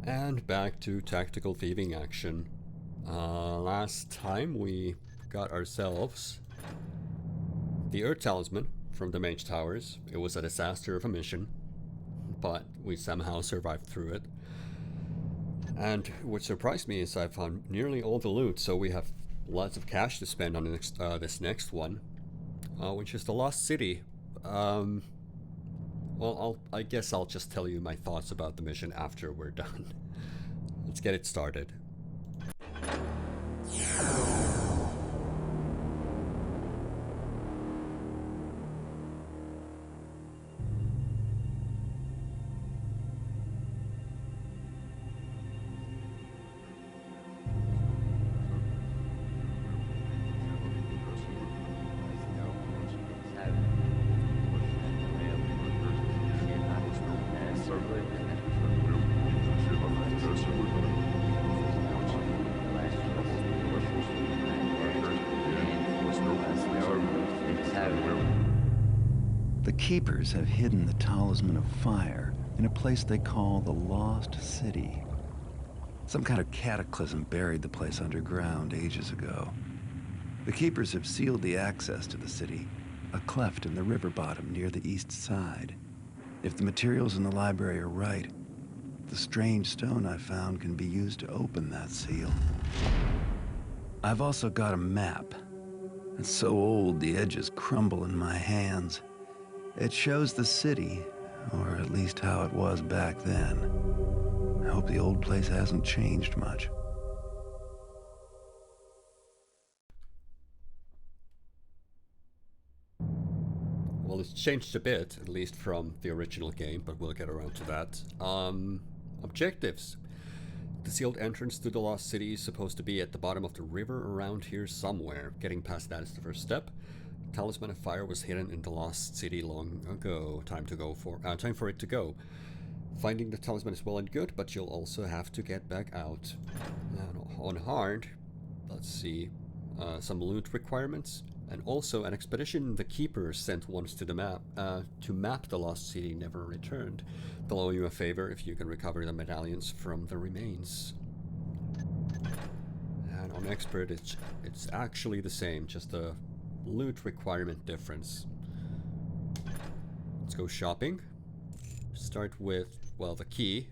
And back to tactical thieving action. Last time we got ourselves the Earth Talisman from the Mage Towers. It was a disaster of a mission, but we somehow survived through it. And what surprised me is I found nearly all the loot, so we have lots of cash to spend on this next one, which is the Lost City. Well, I guess I'll just tell you my thoughts about the mission after we're done. Let's get it started. The Keepers have hidden the Talisman of Fire in a place they call the Lost City. Some kind of cataclysm buried the place underground ages ago. The Keepers have sealed the access to the city, a cleft in the river bottom near the east side. If the materials in the library are right, the strange stone I found can be used to open that seal. I've also got a map. It's so old the edges crumble in my hands. It shows the city, or at least how it was back then. I hope the old place hasn't changed much. Well, it's changed a bit, at least from the original game, but we'll get around to that. Objectives. The sealed entrance to the Lost City is supposed to be at the bottom of the river around here somewhere. Getting past that is the first step. Talisman of Fire was hidden in the Lost City long ago. Time for it to go. Finding the talisman is well and good, but you'll also have to get back out. And on hard, let's see, some loot requirements, and also an expedition the Keeper sent once to the map to map the Lost City never returned. They'll owe you a favor if you can recover the medallions from the remains. And on expert, it's actually the same, just a loot requirement difference. Let's go shopping. Start with, well, the key.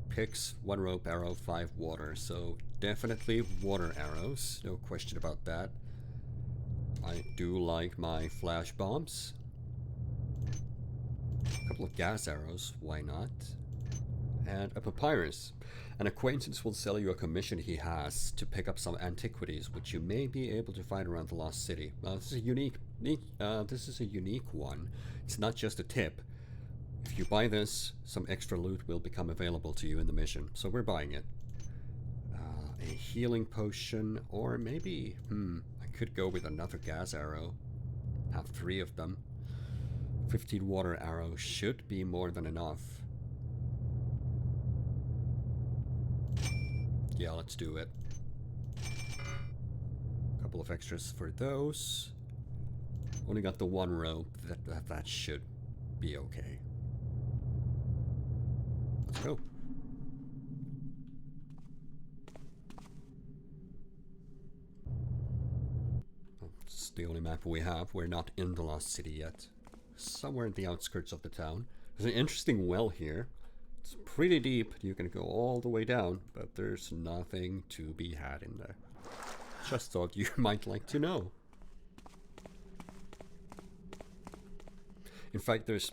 Picks, 1 rope arrow, 5 water. So definitely water arrows, no question about that. I do like my flash bombs. A couple of gas arrows, why not? And a papyrus. An acquaintance will sell you a commission he has to pick up some antiquities, which you may be able to find around the Lost City. This is a unique one. It's not just a tip. If you buy this, some extra loot will become available to you in the mission, so we're buying it. A healing potion, or maybe, I could go with another gas arrow. Have 3 of them. 15 water arrows should be more than enough. Yeah, let's do it. A couple of extras for those. Only got the 1 rope. That should be okay. Let's go. It's the only map we have. We're not in the Lost City yet. Somewhere in the outskirts of the town. There's an interesting well here. It's pretty deep. You can go all the way down, but there's nothing to be had in there. Just thought you might like to know. In fact, there's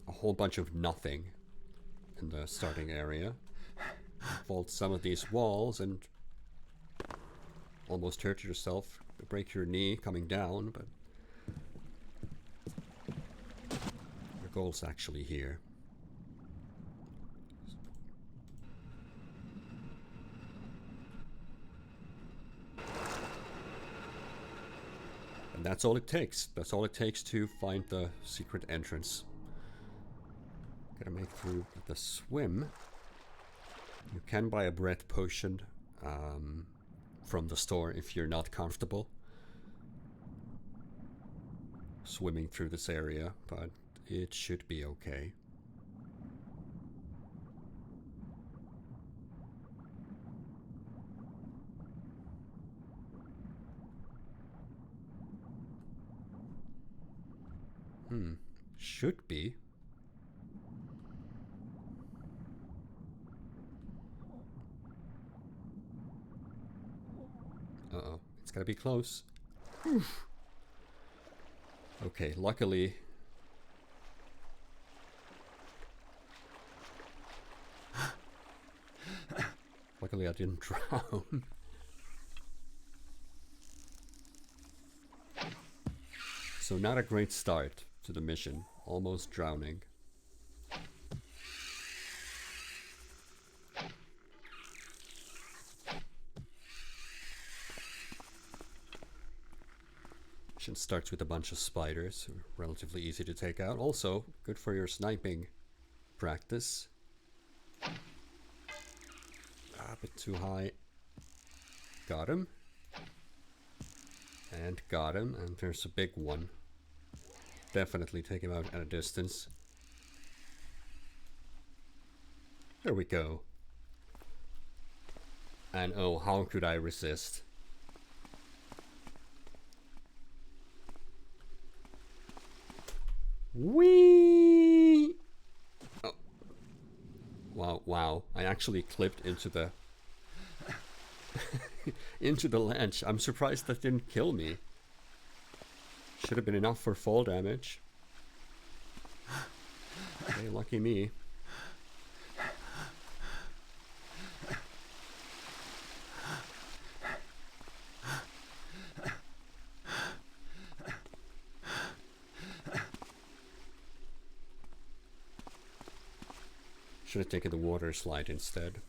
a whole bunch of nothing in the starting area. Vault some of these walls and almost hurt yourself, break your knee coming down, but your goal's actually here. And that's all it takes. That's all it takes to find the secret entrance. Gotta make through the swim. You can buy a breath potion from the store if you're not comfortable swimming through this area, but it should be okay. Should be. Uh-oh. It's gotta be close. Oof. Okay, luckily... Luckily I didn't drown. So not a great start to the mission. Almost drowning. Mission starts with a bunch of spiders, who are relatively easy to take out. Also, good for your sniping practice. A bit too high. Got him. And got him. And there's a big one. Definitely take him out at a distance. There we go. And oh, how could I resist? Whee! Oh. Wow, wow. I actually clipped into the into the ledge. I'm surprised that didn't kill me. Should have been enough for fall damage. Okay, lucky me. Should have taken the water slide instead.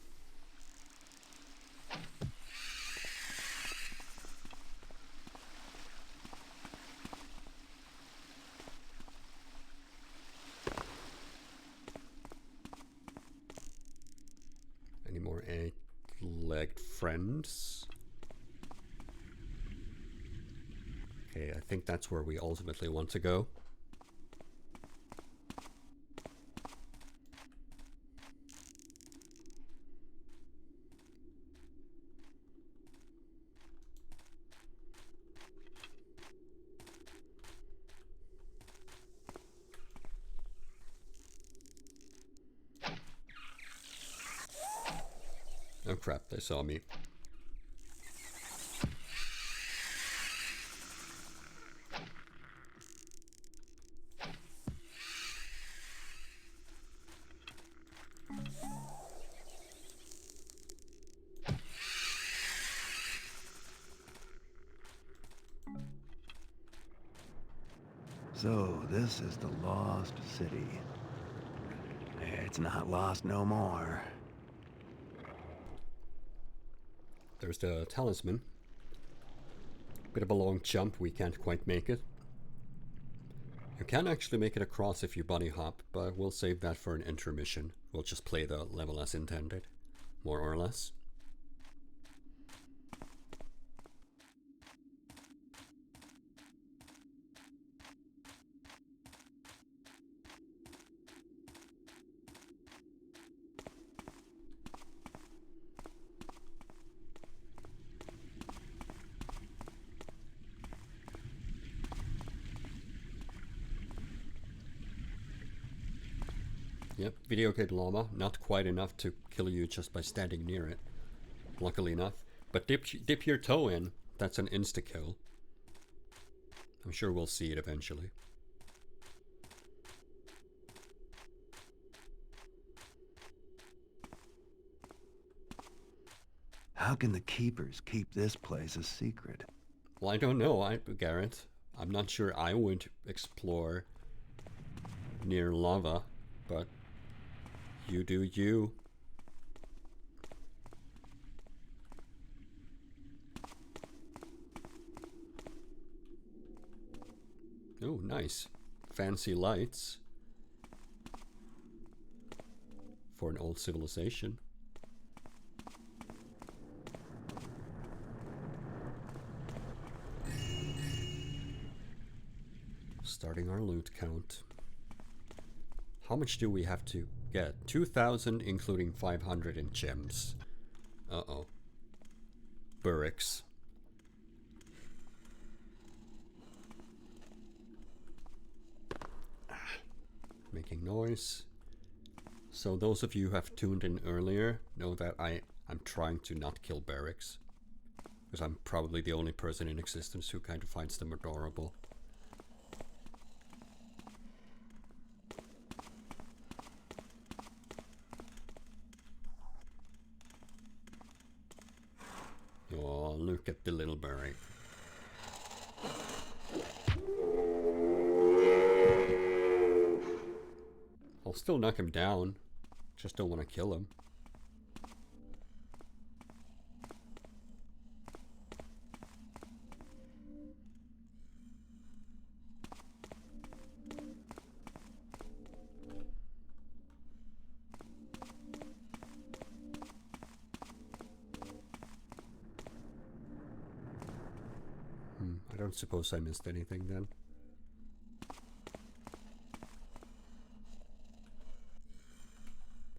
Any more eight-legged friends? Okay, I think that's where we ultimately want to go. Oh crap, they saw me. So, this is the Lost City. It's not lost no more. There's the talisman. Bit of a long jump, we can't quite make it. You can actually make it across if you bunny hop, but we'll save that for an intermission. We'll just play the level as intended, more or less. Yep, videotape llama, not quite enough to kill you just by standing near it. Luckily enough. But dip your toe in, that's an insta-kill. I'm sure we'll see it eventually. How can the keepers keep this place a secret? Well, I don't know, Garrett. I'm not sure I would explore near lava, but you do you. Oh, nice. Fancy lights. For an old civilization. Starting our loot count. How much do we have to get? 2,000 including 500 in gems. Uh-oh. Burricks. noise. So those of you who have tuned in earlier know that I'm trying to not kill barracks. Because I'm probably the only person in existence who kind of finds them adorable. Oh, look at the little barrack. I'll still knock him down. Just don't want to kill him. I don't suppose I missed anything then.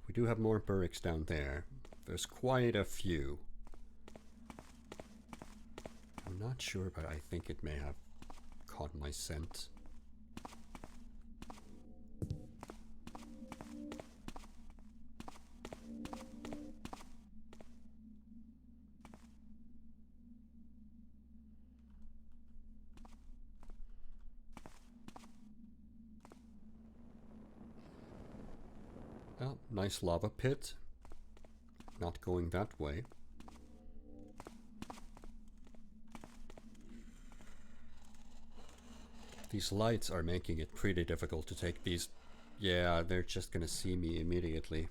We do have more barracks down there. There's quite a few. I'm not sure, but I think it may have caught my scent. Oh, nice lava pit. Not going that way. These lights are making it pretty difficult to take these. Yeah, they're just gonna see me immediately.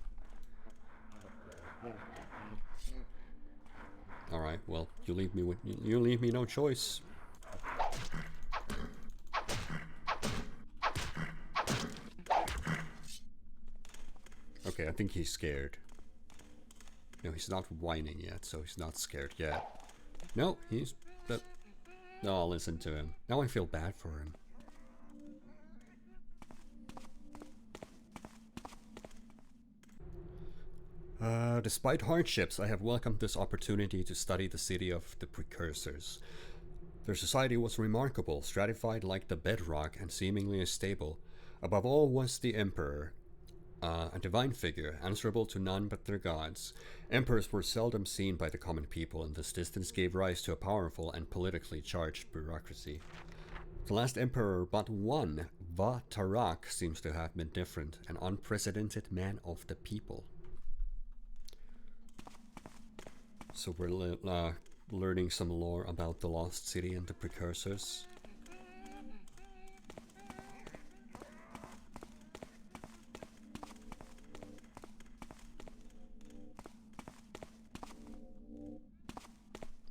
Alright, well, you leave me no choice. Okay, I think he's scared. No, he's not whining yet, so he's not scared yet. No, he's... No, I'll listen to him. Now I feel bad for him. Despite hardships, I have welcomed this opportunity to study the city of the Precursors. Their society was remarkable, stratified like the bedrock and seemingly stable. Above all was the Emperor, a divine figure, answerable to none but their gods. Emperors were seldom seen by the common people, and this distance gave rise to a powerful and politically charged bureaucracy. The last emperor but one, Va-Tarak, seems to have been different, an unprecedented man of the people. So we're learning some lore about the Lost City and the Precursors.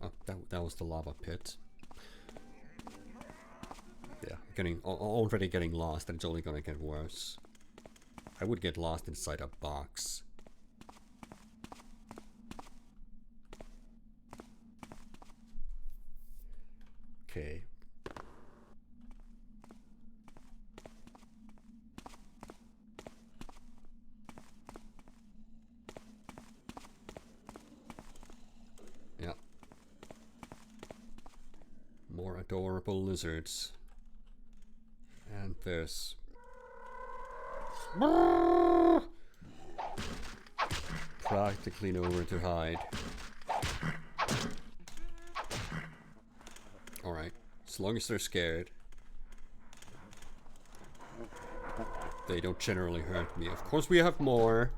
Oh, that was the lava pit. Yeah, already getting lost, and it's only gonna get worse. I would get lost inside a box. Okay. Yeah. More adorable lizards. And this. Practically nowhere to hide. Alright, as long as they're scared, they don't generally hurt me. Of course we have more.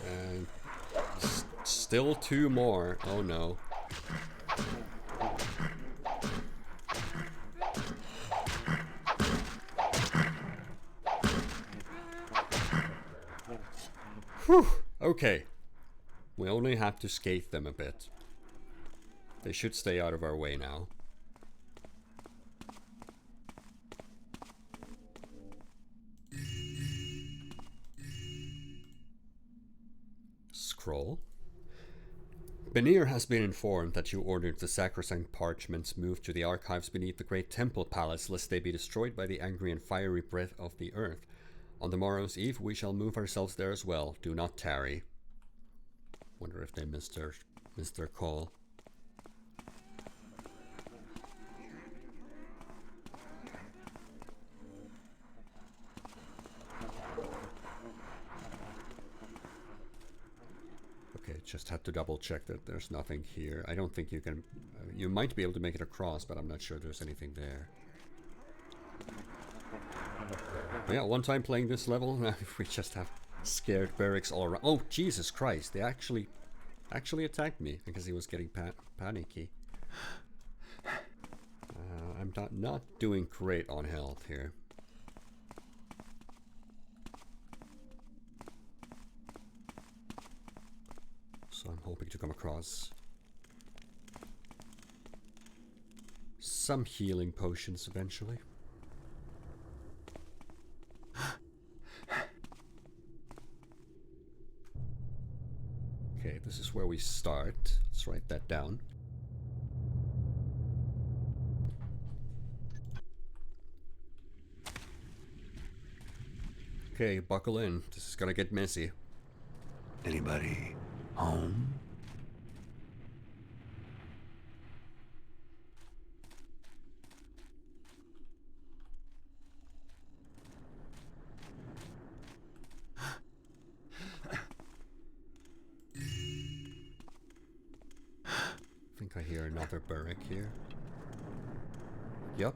And still two more. Oh no. Whew. Okay. We only have to skate them a bit. They should stay out of our way now. Scroll. Benir has been informed that you ordered the sacrosanct parchments moved to the archives beneath the great temple palace, lest they be destroyed by the angry and fiery breath of the earth. On the morrow's eve, we shall move ourselves there as well. Do not tarry. Wonder if they missed their call. Okay, just had to double check that there's nothing here. I don't think you can... you might be able to make it across, but I'm not sure there's anything there. But yeah, one time playing this level, we just have scared barracks all around. Oh, Jesus Christ, they actually attacked me because he was getting panicky. I'm not doing great on health here. So I'm hoping to come across some healing potions eventually. Okay, this is where we start. Let's write that down. Okay, buckle in. This is gonna get messy. Anybody home? I think I hear another barrack here. Yep.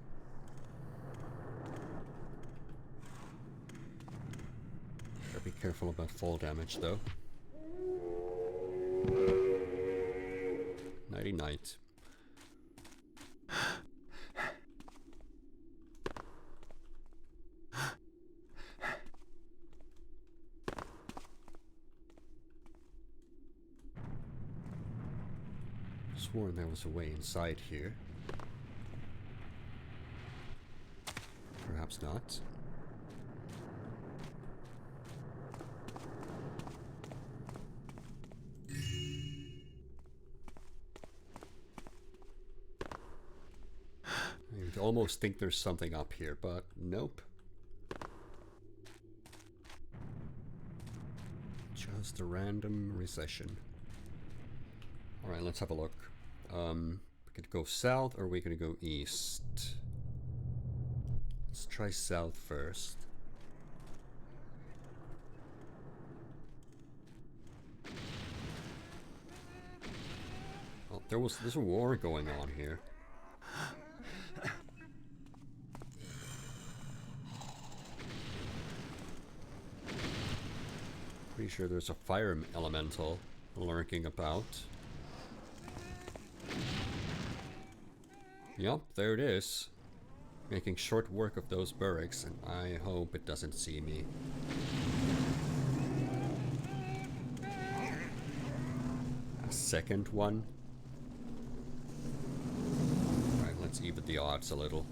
Gotta be careful about fall damage though. Nighty night. Sworn there was a way inside here. Perhaps not. I almost think there's something up here, but nope. Just a random recession. Alright, let's have a look. We could go south or we're gonna go east. Let's try south first. Oh, there's a war going on here. Pretty sure there's a fire elemental lurking about. Yup, there it is. Making short work of those barracks, and I hope it doesn't see me. A second one? Alright, let's even the odds a little.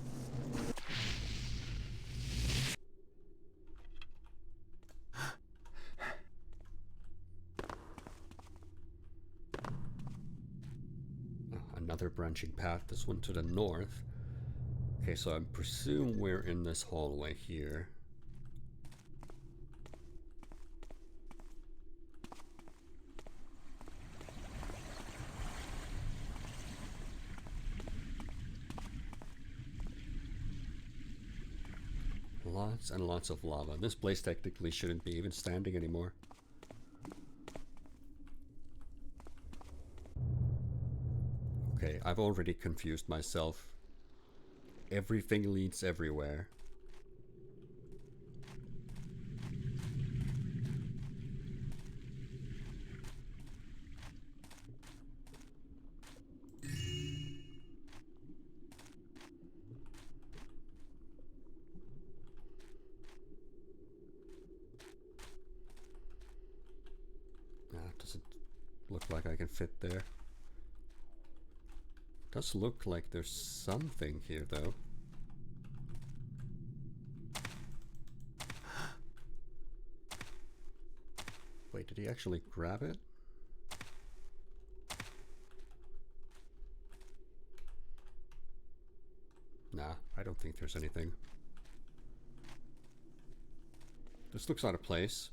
Another branching path, this one to the north. Okay, so I presume we're in this hallway here. Lots and lots of lava. This place technically shouldn't be even standing anymore. Okay, I've already confused myself. Everything leads everywhere. Doesn't look like I can fit there. Does look like there's something here though. Wait, did he actually grab it? Nah, I don't think there's anything. This looks out of place.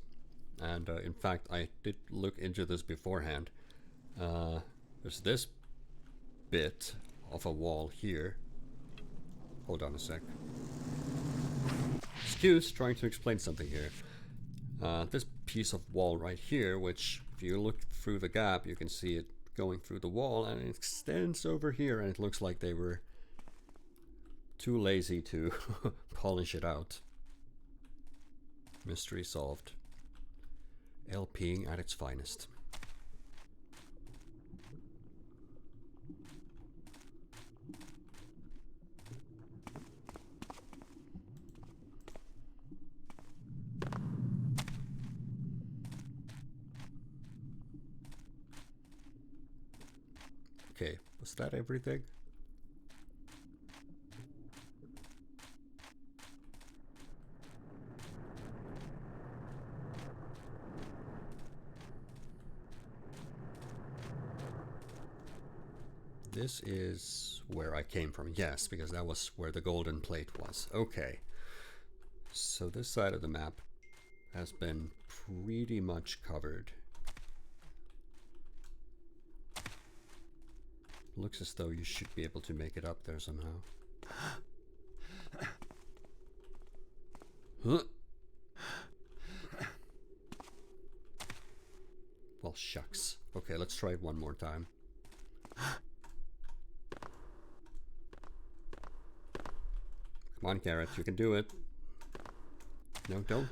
And in fact, I did look into this beforehand. There's this bit of a wall here. Hold on a sec. Excuse, trying to explain something here. This piece of wall right here, which if you look through the gap, you can see it going through the wall, and it extends over here, and it looks like they were too lazy to polish it out. Mystery solved. LPing at its finest. Okay, was that everything? This is where I came from, yes, because that was where the golden plate was. Okay, so this side of the map has been pretty much covered. Looks as though you should be able to make it up there somehow. Huh? Well, shucks. Okay, let's try it one more time. Come on, Garrett, you can do it. No, don't.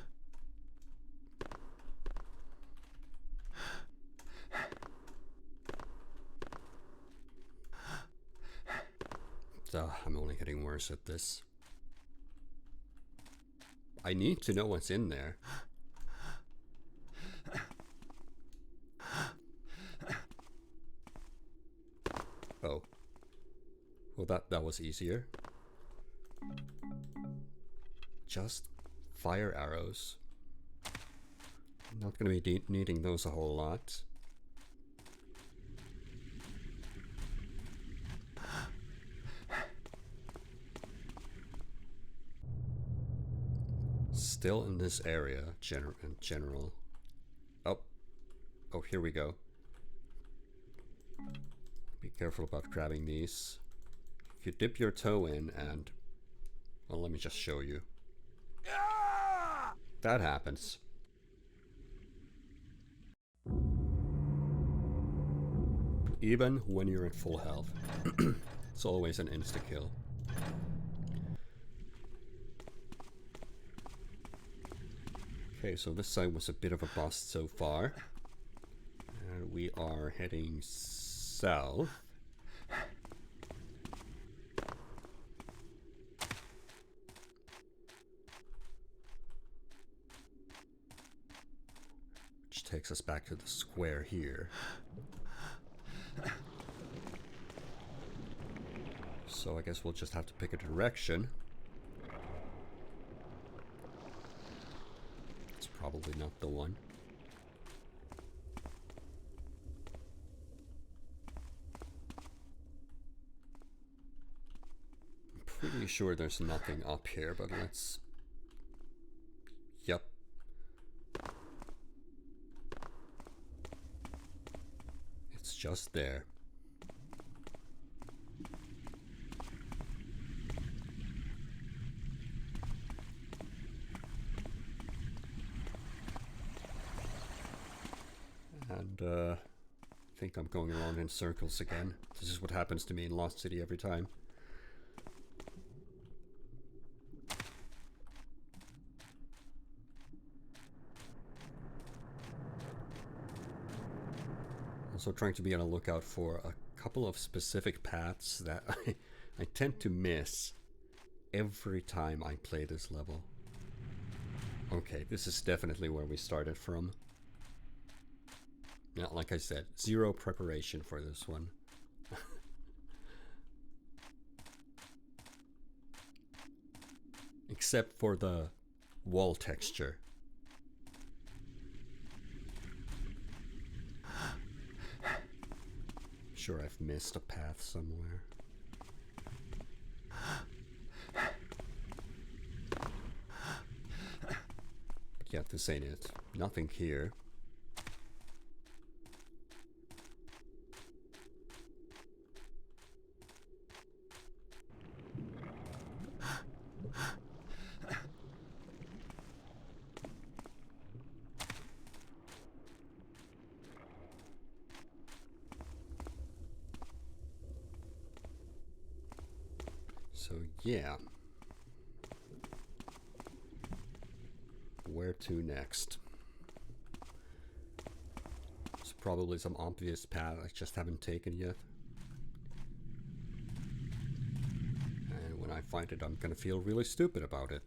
I'm only getting worse at this. I need to know what's in there. Oh. Well, that was easier. Just fire arrows. Not going to be needing those a whole lot. Still in this area, in general. Oh, here we go. Be careful about grabbing these. If you dip your toe in and... Well, let me just show you. That happens. Even when you're at full health. It's always an insta-kill. Okay, so this side was a bit of a bust so far. And we are heading south. Which takes us back to the square here. So I guess we'll just have to pick a direction. It's probably not the one. I'm pretty sure there's nothing up here, but let's... Yep. It's just there. And I think I'm going around in circles again. This is what happens to me in Lost City every time. Also trying to be on a lookout for a couple of specific paths that I tend to miss every time I play this level. Okay, this is definitely where we started from. Yeah, like I said, zero preparation for this one. Except for the wall texture. Sure, I've missed a path somewhere. But yeah, this ain't it. Nothing here. So yeah. Where to next? There's probably some obvious path I just haven't taken yet. And when I find it, I'm gonna feel really stupid about it.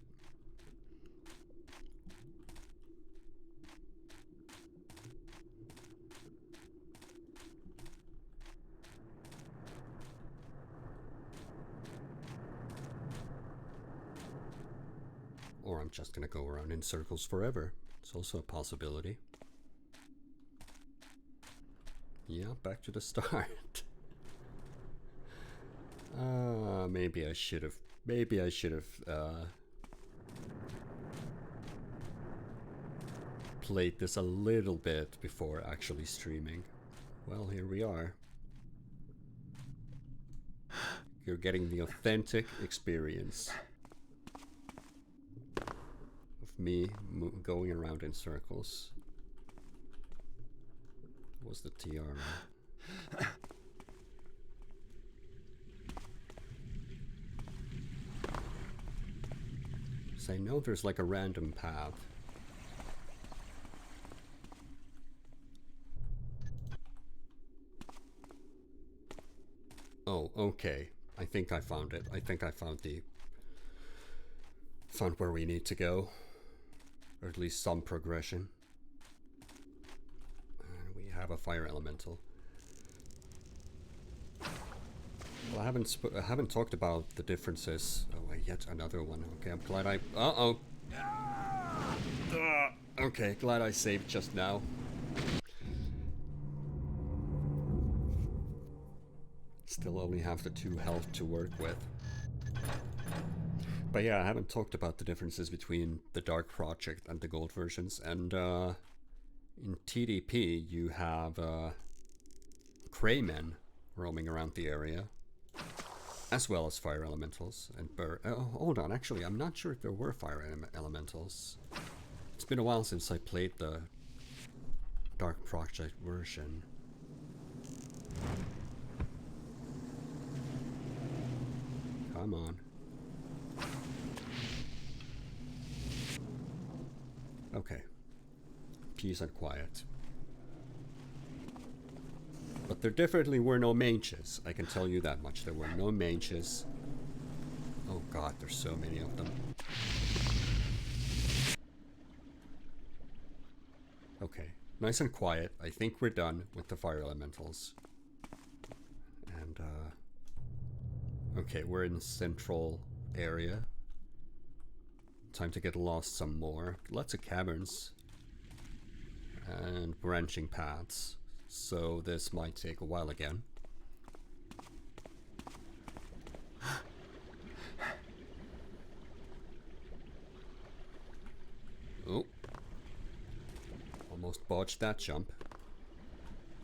Or I'm just gonna go around in circles forever. It's also a possibility. Yeah, back to the start. Maybe I should have. Maybe I should have played this a little bit before actually streaming. Well, here we are. You're getting the authentic experience of me going around in circles. What's the tiara? So I know there's like a random path. Oh, okay. I think I found it. I think I found where we need to go. Or at least some progression. And we have a fire elemental. Well, I haven't talked about the differences. Oh, yet another one. Okay, I'm glad I... Uh-oh. Okay, glad I saved just now. Still only have the 2 health to work with. But yeah, I haven't talked about the differences between the Dark Project and the Gold versions. And in TDP, you have Craymen roaming around the area, as well as fire elementals. And hold on, actually, I'm not sure if there were fire elementals. It's been a while since I played the Dark Project version. Come on. Okay. Peace and quiet. But there definitely were no mages. I can tell you that much. There were no mages. Oh god, there's so many of them. Okay. Nice and quiet. I think we're done with the fire elementals. And, okay, we're in the central area. Time to get lost some more. Lots of caverns. And branching paths. So this might take a while again. Oh. Almost botched that jump.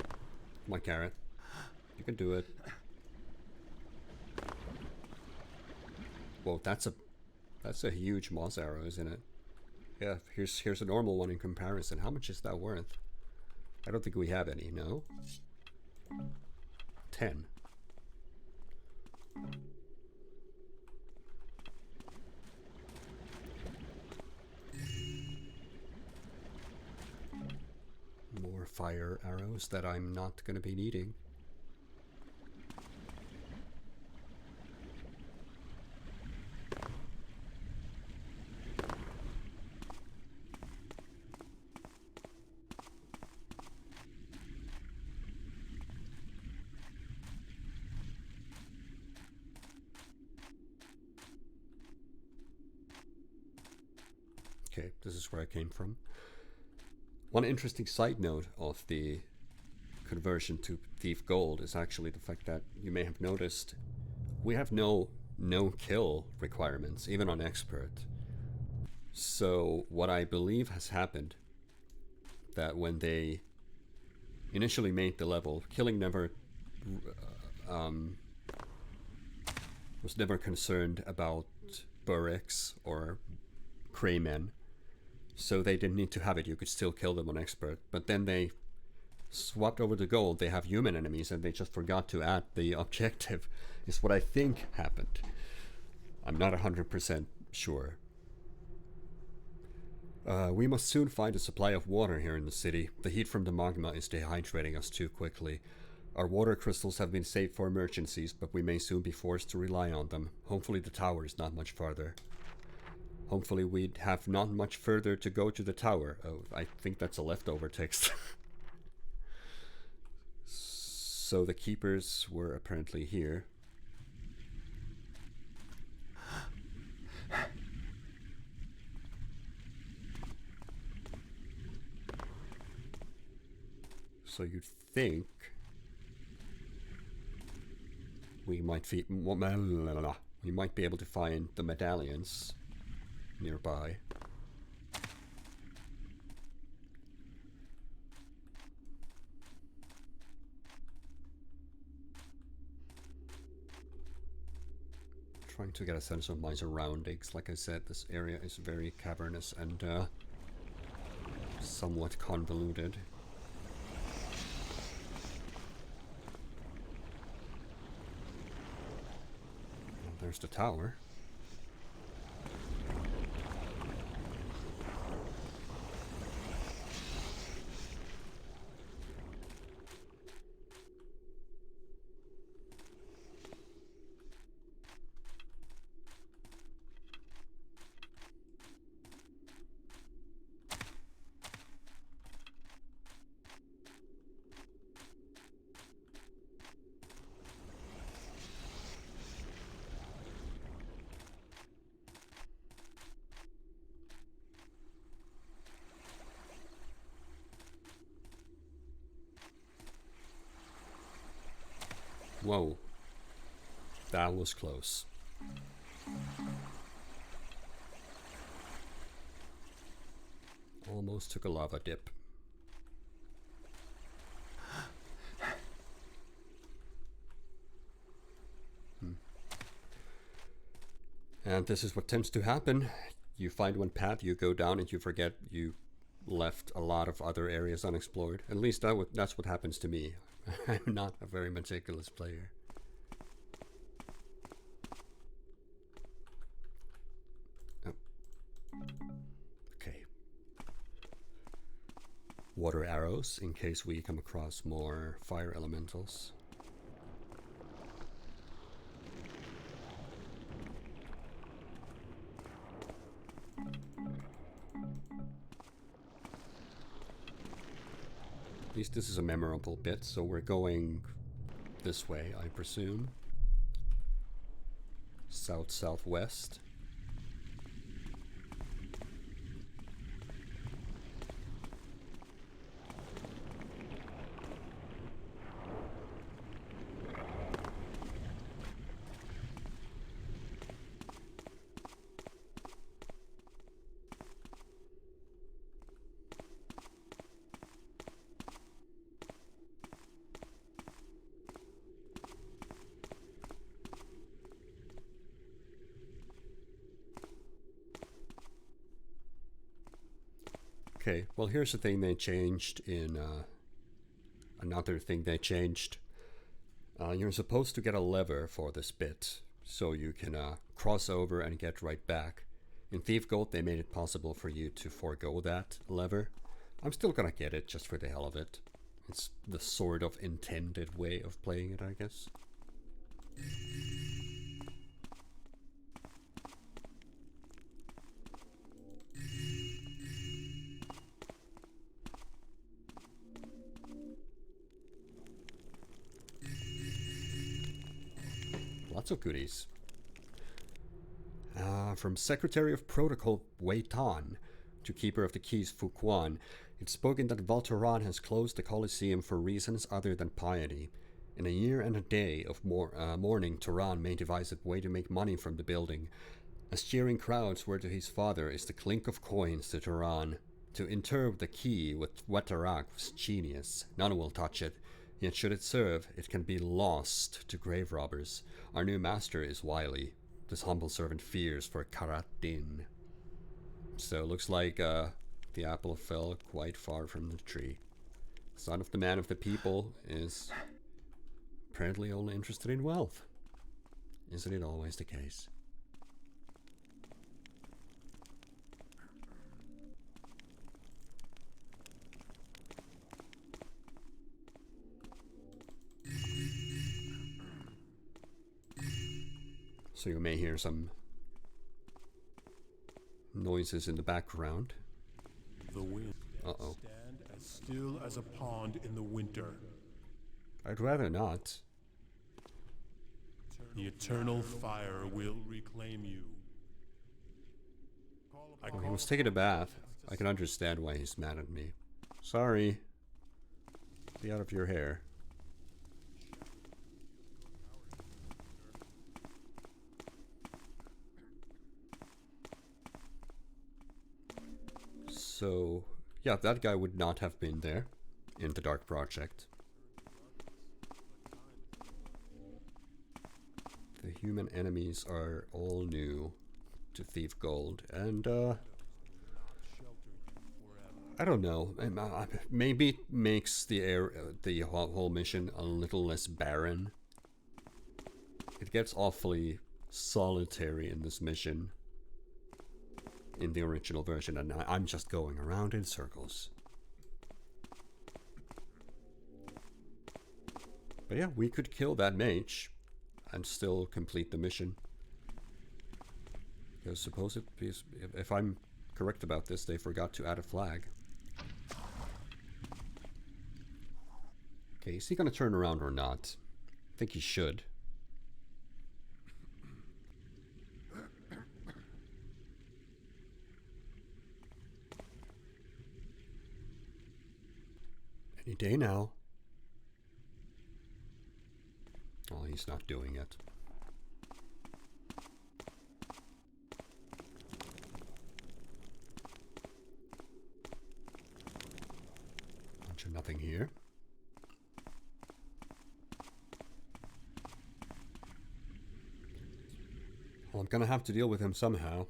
Come on, Garrett. You can do it. Whoa, that's a huge moss arrow, isn't it? Yeah, here's a normal one in comparison. How much is that worth? I don't think we have any, no? 10. More fire arrows that I'm not gonna be needing. Okay, this is where I came from. One interesting side note of the conversion to Thief Gold is actually the fact that you may have noticed we have no kill requirements, even on Expert. So what I believe has happened, that when they initially made the level, killing was never concerned about Burricks or Craymen. So they didn't need to have it. You could still kill them on Expert. But then they swapped over to Gold. They have human enemies and they just forgot to add the objective, is what I think happened. I'm not 100% sure. We must soon find a supply of water here in the city. The heat from the magma is dehydrating us too quickly. Our water crystals have been saved for emergencies, but we may soon be forced to rely on them. Hopefully the tower is not much farther. Hopefully we'd have not much further to go to the tower. Oh, I think that's a leftover text. So the keepers were apparently here. So you'd think we might be able to find the medallions nearby. Trying to get a sense of my surroundings. Like I said, this area is very cavernous and somewhat convoluted. Well, there's the tower. Whoa. That was close. Almost took a lava dip. And this is what tends to happen. You find one path, you go down, and you forget you left a lot of other areas unexplored. At least that's what happens to me. I'm not a very meticulous player. Oh. Okay. Water arrows in case we come across more fire elementals. At least this is a memorable bit, so we're going this way, I presume. South-southwest. Okay, well here's the thing they changed in another thing they changed. You're supposed to get a lever for this bit, so you can cross over and get right back. In Thief Gold they made it possible for you to forego that lever. I'm still gonna get it just for the hell of it. It's the sort of intended way of playing it, I guess. Lots of goodies. From Secretary of Protocol Wei Tan to Keeper of the Keys Fu Quan, it's spoken that Valtoran has closed the Colosseum for reasons other than piety. In a year and a day of mourning, Turan may devise a way to make money from the building. As cheering crowds were to his father is the clink of coins to Turan. To inter the key with Wetarak was genius. None will touch it. Yet should it serve, it can be lost to grave robbers. Our new master is wily. This humble servant fears for Karat Din. So looks like the apple fell quite far from the tree. Son of the man of the people is apparently only interested in wealth. Isn't it always the case? So you may hear some noises in the background. The wind Uh-oh. stand as still as a pond in the winter. I'd rather not. The eternal fire will reclaim you. Oh, he was taking a bath. I can understand why he's mad at me. Sorry. Be out of your hair. So, yeah, that guy would not have been there in the Dark Project. The human enemies are all new to Thief Gold, and I don't know. Maybe it makes the whole mission a little less barren. It gets awfully solitary in this mission in the original version, and I'm just going around in circles. But yeah, we could kill that mage and still complete the mission. Because suppose it is, if I'm correct about this, they forgot to add a flag. Okay, is he gonna turn around or not? I think he should. Any day now. Oh, he's not doing it. Bunch of nothing here. Well, I'm gonna have to deal with him somehow.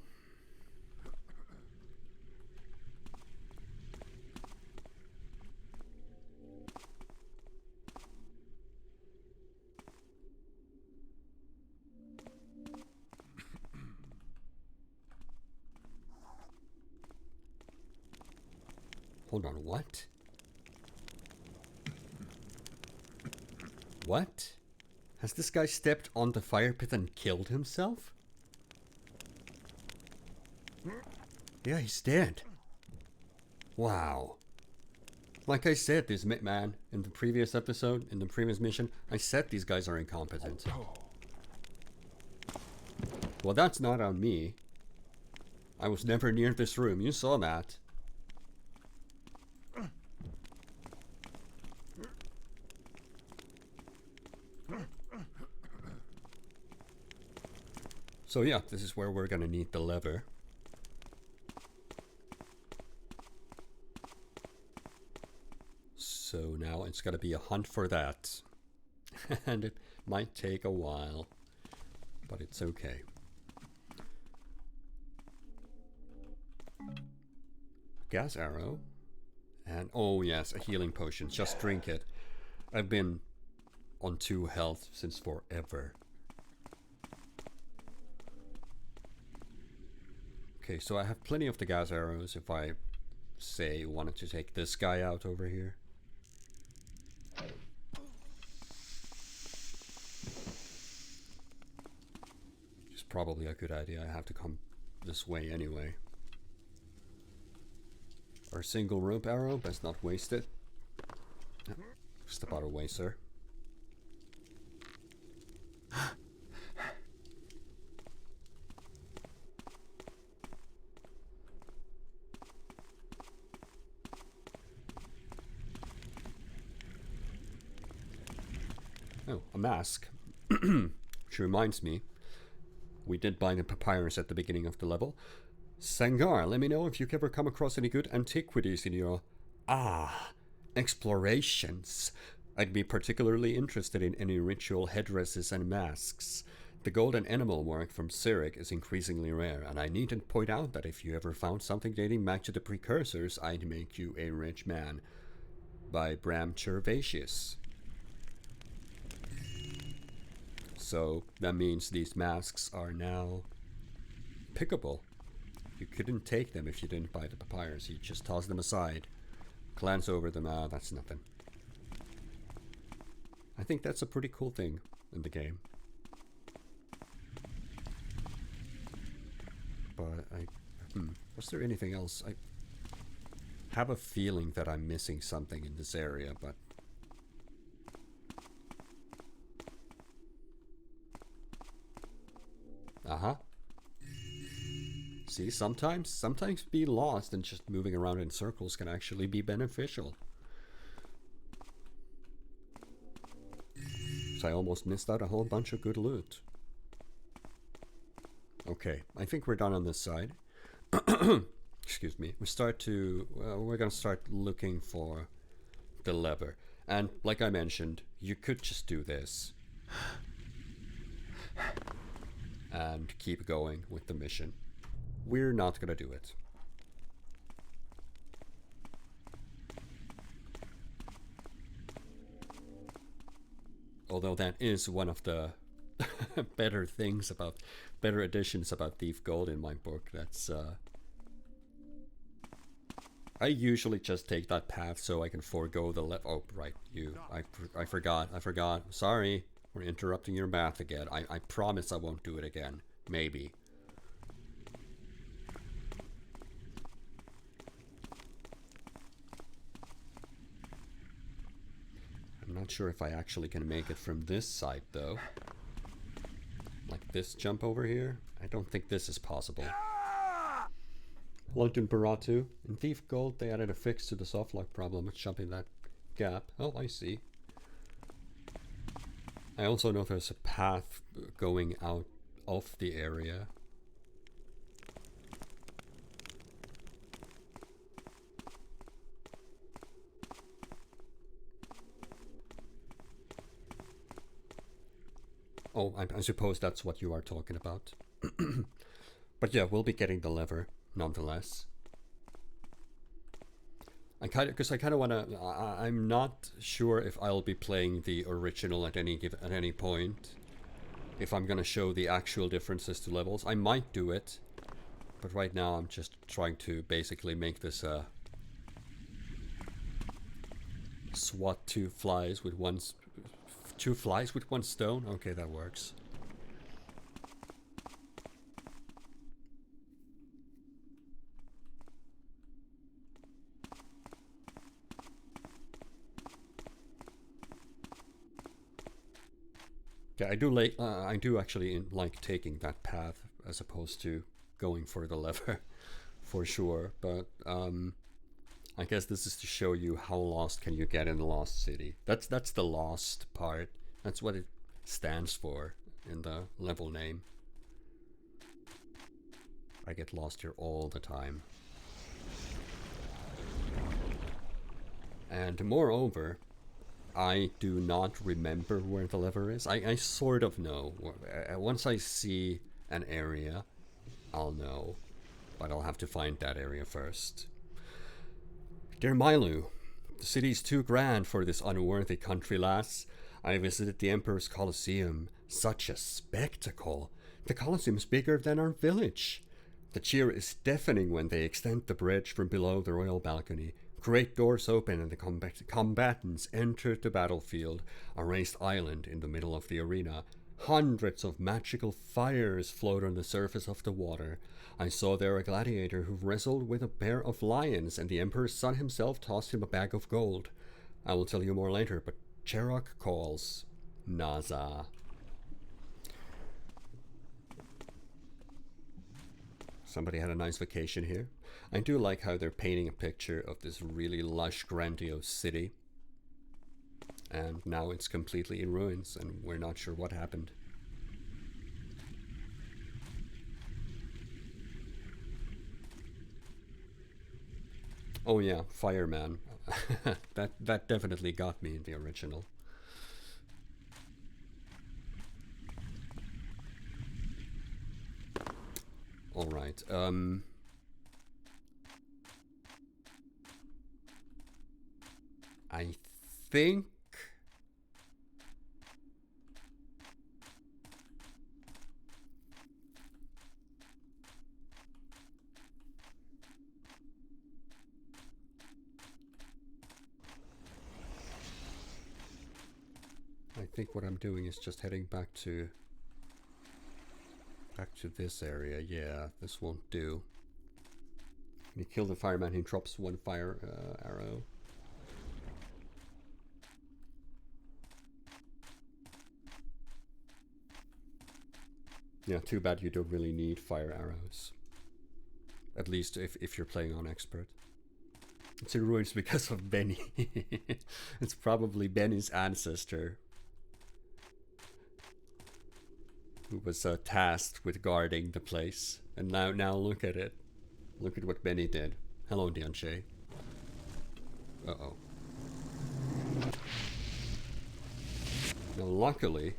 Hold on, what? What? Has this guy stepped on the fire pit and killed himself? Yeah, he's dead. Wow. Like I said, this man, in the previous episode, in the previous mission, I said these guys are incompetent. Well, that's not on me. I was never near this room, you saw that. So yeah, this is where we're gonna need the lever. So now it's gonna be a hunt for that. And it might take a while, but it's okay. Gas arrow. And oh yes, a healing potion. Just drink it. I've been on 2 health since forever. Okay, so I have plenty of the gas arrows if I, say, wanted to take this guy out over here. Which is probably a good idea. I have to come this way anyway. Our single rope arrow, best not waste it. Step out of the way, sir. Oh, a mask. Which reminds me, we did buy the papyrus at the beginning of the level. Sangar, let me know if you've ever come across any good antiquities in your explorations. I'd be particularly interested in any ritual headdresses and masks. The golden animal work from Cyric is increasingly rare, and I needn't point out that if you ever found something dating back to the precursors, I'd make you a rich man. By Bram Chervasius. So that means these masks are now pickable. You couldn't take them if you didn't buy the papyrus. You just toss them aside, glance over them. That's nothing. I think that's a pretty cool thing in the game. but was there anything else? I have a feeling that I'm missing something in this area, but see, sometimes being lost and just moving around in circles can actually be beneficial. So I almost missed out a whole bunch of good loot. Okay, I think we're done on this side. Excuse me. We're gonna start looking for the lever. And like I mentioned, you could just do this and keep going with the mission. We're not gonna do it. Although that is one of the better additions about Thief Gold in my book. That's I usually just take that path so I can forego the left. Oh, right, I forgot. Sorry, we're interrupting your math again. I promise I won't do it again. Maybe. I'm not sure if I actually can make it from this side, though. Like this jump over here? I don't think this is possible. London Baratu. In Thief Gold, they added a fix to the softlock problem of jumping that gap. Oh, I see. I also know there's a path going out of the area. Oh, I suppose that's what you are talking about. But yeah, we'll be getting the lever nonetheless. I kind of want to. I'm not sure if I'll be playing the original at any point. If I'm gonna show the actual differences to levels, I might do it. But right now, I'm just trying to basically make this swat two flies with one stone. Okay, that works. Yeah, I do actually like taking that path as opposed to going for the lever, for sure. But I guess this is to show you how lost can you get in the Lost City. That's the lost part. That's what it stands for in the level name. I get lost here all the time. And moreover, I do not remember where the lever is. I sort of know. Once I see an area, I'll know. But I'll have to find that area first. Dear Milu, the city's too grand for this unworthy country lass. I visited the Emperor's Colosseum. Such a spectacle. The Colosseum's bigger than our village. The cheer is deafening when they extend the bridge from below the royal balcony. Great doors open and the combatants enter the battlefield, a raised island in the middle of the arena. Hundreds of magical fires float on the surface of the water. I saw there a gladiator who wrestled with a pair of lions, and the Emperor's son himself tossed him a bag of gold. I will tell you more later, but Cherok calls. Naza. Somebody had a nice vacation here. I do like how they're painting a picture of this really lush, grandiose city. And now it's completely in ruins, and we're not sure what happened. Oh yeah, Fireman. that definitely got me in the original. All right. I think what I'm doing is just heading back to Back to this area. Yeah, this won't do. When you kill the fireman, he drops one fire arrow. Yeah, too bad you don't really need fire arrows. At least if you're playing on expert. It's in ruins because of Benny. It's probably Benny's ancestor who was tasked with guarding the place. And now look at it. Look at what Benny did. Hello, Dianche. Uh-oh. Now, luckily,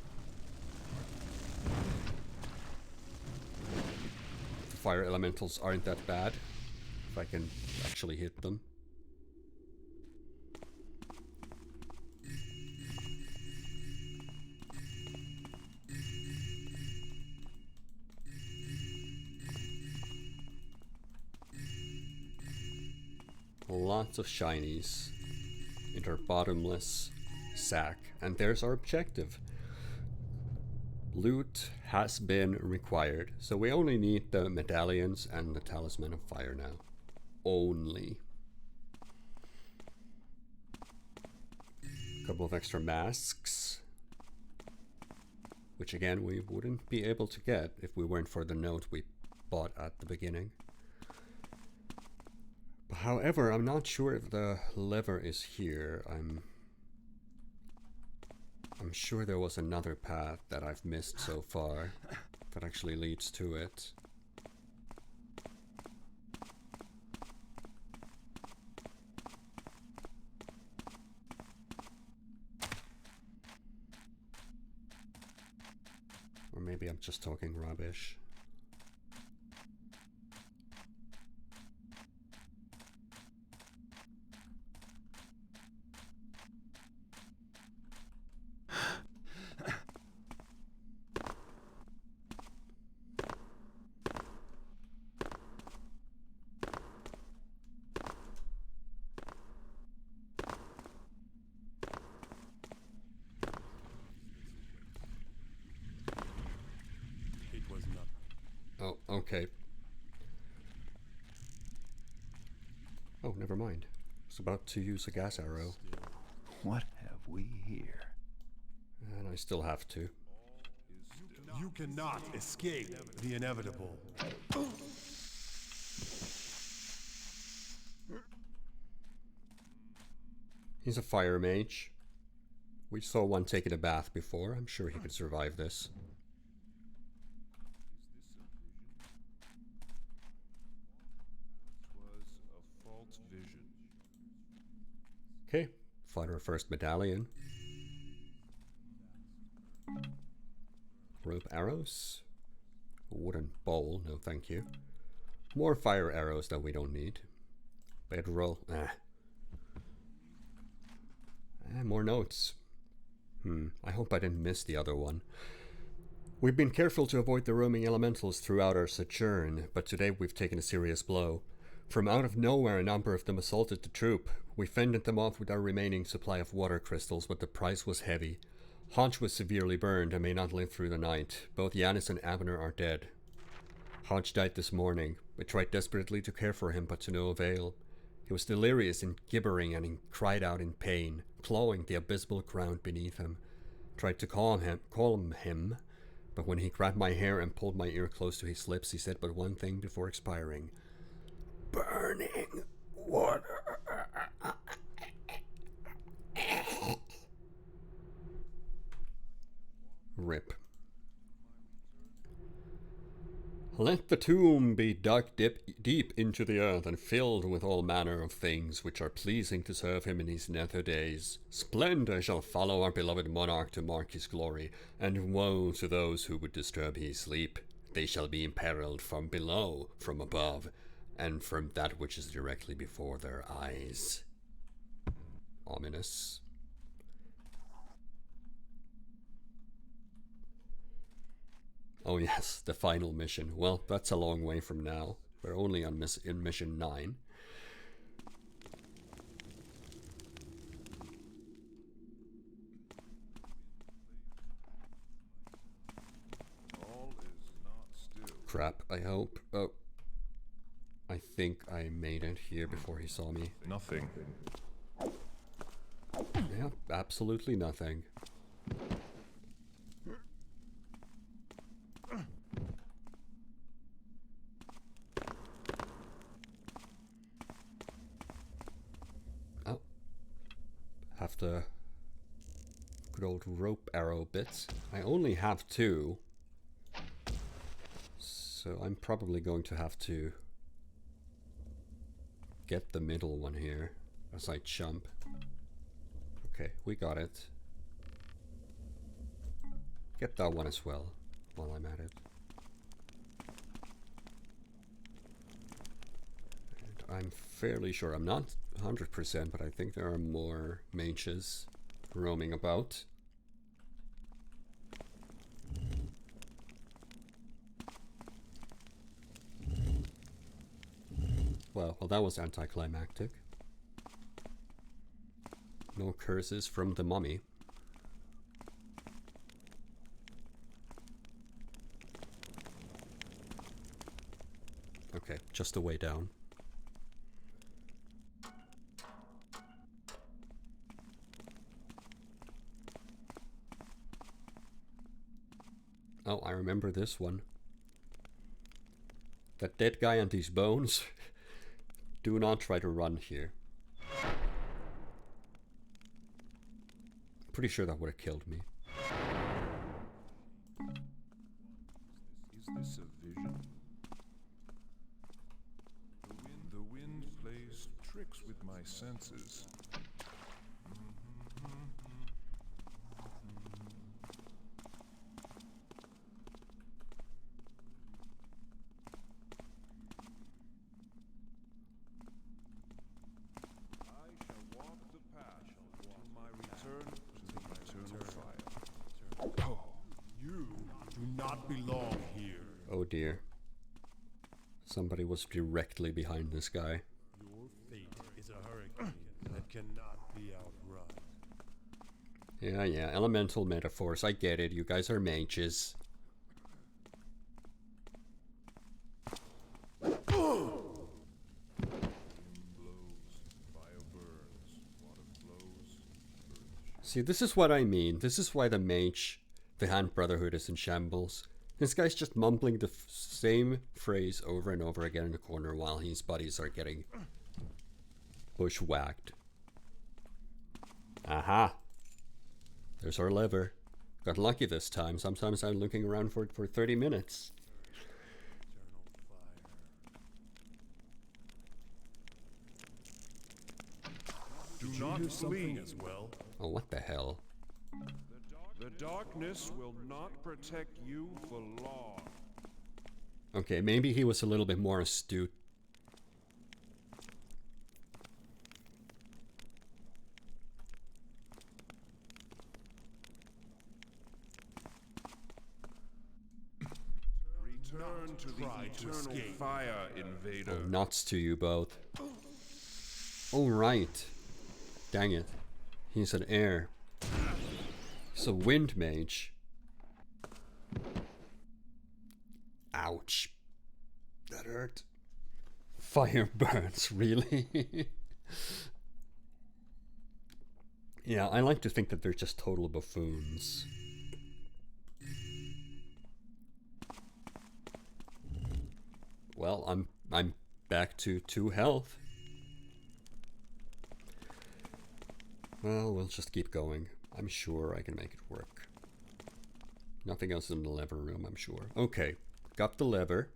the fire elementals aren't that bad. If I can actually hit them. Lots of shinies in our bottomless sack. And there's our objective. Loot has been required. So we only need the medallions and the Talisman of Fire now. Only. A couple of extra masks. Which again, we wouldn't be able to get if we weren't for the note we bought at the beginning. However, I'm not sure if the lever is here. I'm sure there was another path that I've missed so far that actually leads to it. Or maybe I'm just talking rubbish. Okay. Oh, never mind. I was about to use a gas arrow. What have we here? And I still have to. You cannot escape the inevitable. He's a fire mage. We saw one taking a bath before. I'm sure he could survive this. Okay, find our first medallion. Rope arrows. A wooden bowl, no thank you. More fire arrows that we don't need. Bedroll, And more notes. I hope I didn't miss the other one. We've been careful to avoid the roaming elementals throughout our sojourn, but today we've taken a serious blow. From out of nowhere, a number of them assaulted the troop. We fended them off with our remaining supply of water crystals, but the price was heavy. Hodge was severely burned and may not live through the night. Both Yanis and Abner are dead. Hodge died this morning. We tried desperately to care for him, but to no avail. He was delirious and gibbering, and he cried out in pain, clawing the abysmal ground beneath him. Tried to calm him, but when he grabbed my hair and pulled my ear close to his lips, he said but one thing before expiring. Burning water. Rip. Let the tomb be dug deep into the earth and filled with all manner of things which are pleasing to serve him in his nether days. Splendor shall follow our beloved monarch to mark his glory, and woe to those who would disturb his sleep. They shall be imperiled from below, from above, and from that which is directly before their eyes. Ominous. Oh yes, the final mission. Well, that's a long way from now. We're only on in mission 9. All is not crap, I hope. Oh. I think I made it here before he saw me. Nothing. Yeah, absolutely nothing. Oh. Have the good old rope arrow bits. I only have 2. So I'm probably going to have to get the middle one here as I jump. Okay, we got it. Get that one as well while I'm at it. And I'm fairly sure, I'm not 100%, but I think there are more mages roaming about. Well, that was anticlimactic. No curses from the mummy. Okay, just a way down. Oh, I remember this one. That dead guy and these bones. Do not try to run here. Pretty sure that would have killed me. Is this a vision? The wind plays tricks with my senses. Belong here. Oh dear. Somebody was directly behind this guy. Your fate is a hurricane that cannot be outrun. Yeah, elemental metaphors. I get it. You guys are mages. See, this is what I mean. This is why the mage, the Hand Brotherhood, is in shambles. This guy's just mumbling the same phrase over and over again in the corner while his buddies are getting bushwhacked. Aha! There's our lever. Got lucky this time. Sometimes I'm looking around for it for 30 minutes. Do not flee as well. Oh, what the hell? The darkness will not protect you for long. Okay, maybe he was a little bit more astute. Return to the eternal fire, invader. Oh, nuts to you both. Oh, right. Dang it. He's an air. He's a wind mage. Ouch. That hurt. Fire burns, really? Yeah, I like to think that they're just total buffoons. Well, I'm back to 2 health. Well, we'll just keep going. I'm sure I can make it work. Nothing else in the lever room, I'm sure. Okay, got the lever.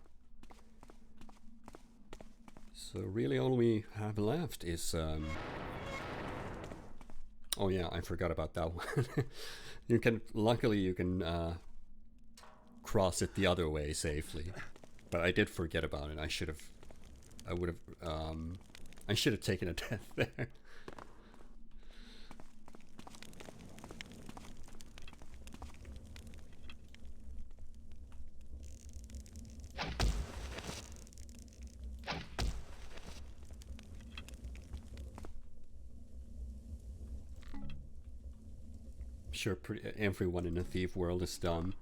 So really all we have left is... Oh yeah, I forgot about that one. Luckily you can cross it the other way safely. But I did forget about it. I should have taken a death there. Sure, everyone in the thief world is dumb.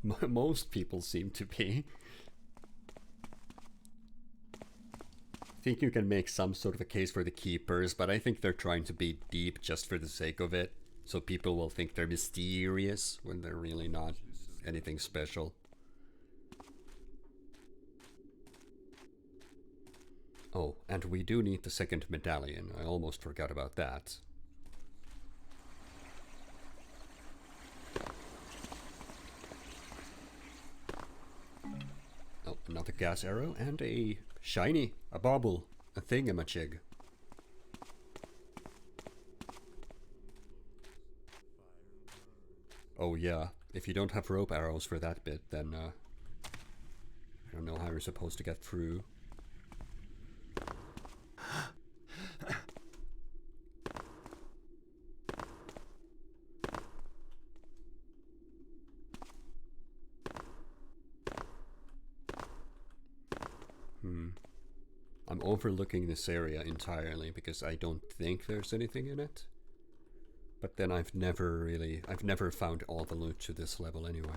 Most people seem to be. I think you can make some sort of a case for the keepers, but I think they're trying to be deep just for the sake of it. So people will think they're mysterious when they're really not anything special. Oh, and we do need the second medallion. I almost forgot about that. Oh, another gas arrow and a shiny, a bauble, a thingamajig. Oh yeah, if you don't have rope arrows for that bit, then I don't know how you're supposed to get through. I'm overlooking this area entirely because I don't think there's anything in it. But then I've never found all the loot to this level anyway.